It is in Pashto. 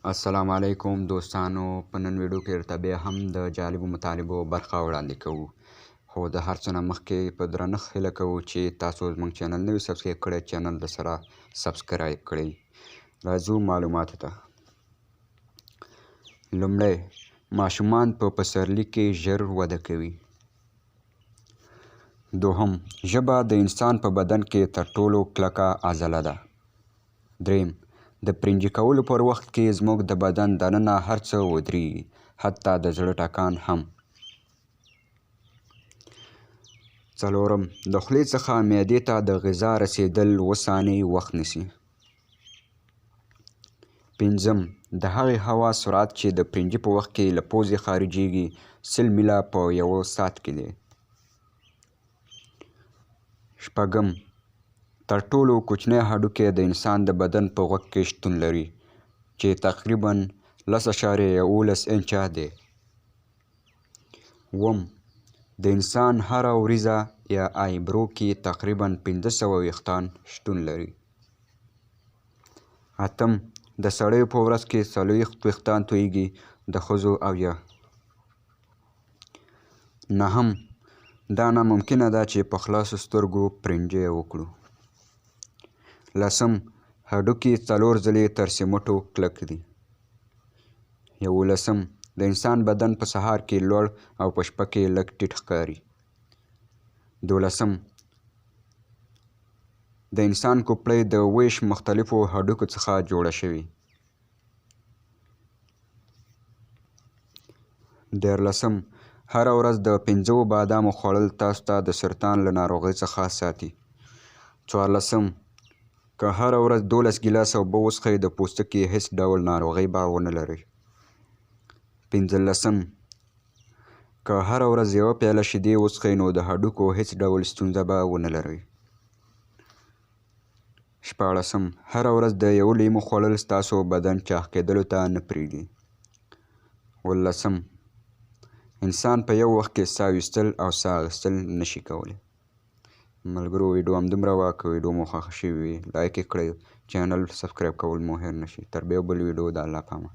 السلام علیکم دوستانو، په نن ویډیو کې درته بیا هم د جالبو مطالبو برخه وړاندې کوو. خو د هر څه نه مخکې په درنښت هیله کوو چې تاسو زموږ چینل نه وي سبسکرایب کړی، چینل درسره سبسکرایب کړئ. راځو معلوماتو ته. لومړی، ماشومان په پسرلي کې ژر وده کوي. دوهم، ژبه د انسان په بدن کې تر ټولو کلکه عضله ده. دریم، د پرنجي کولو پر وخت کې زموږ د بدن دننه هر څه ودرېږي، حتی د زړه ټکان هم. څلورم، د خولې څخه معدې ته د غذا رسېدل 7 ثانیې وخت نیسي. پنځم، د هغې هوا سرعت چې د پرنجي په وخت کې له پوزې خارجېږي 100 میله په 1 ساعت کې دی. شپږم، تر ټولو کوچنی هډوکی د انسان د بدن په غوږ کې شتون لري چې تقریباً 10.11 انچه دی. اووم، د انسان هره وریځه یا آیبرو کې تقریباً 500 ویښتان شتون لري. اتم، د سړیو په ورځ کې 40 ویښتان تویېږي، د ښځو 70. نهم، دا ناممکنه ده چې په خلاصو سترګو پرنجی وکړو. لسم، هډوکي 4 ځلې تر سمټو کلک دي. 11، د انسان بدن په سهار کې لوړ او په شپه کې لږ ټیټ ښکاري. 12، د انسان کوپړۍ د 20 مختلفو هډوکو څخه جوړه شوې. 13، هره ورځ د 5 بادامو خوړل تاسو ته د سرطان له ناروغۍ څخه ساتي. 14، که هره ورځ 12 ګیلاسه اوبه وڅښئ د پوستکي هیڅ ډول ناروغۍ به ونه لرئ. 15، که هره ورځ 1 پیاله شیدې وڅښئ نو د هډوکو هیڅ ډول ستونزه به ونه لرئ. 16، هره ورځ د 1 لیمو خوړل ستاسو بدن چاق کېدلو ته نه پرېږدي. 17، انسان په یو وخت کې ساه ویستل او ساه اخیستل نشي کولی. ملګرو، ویډیو همدومره وه. که ویډیو مو خوښه شوې وي لایک یې کړئ، چینل سبسکرایب کول مو هېر نشي. تر بیا بل ویډیو، د الله په امان.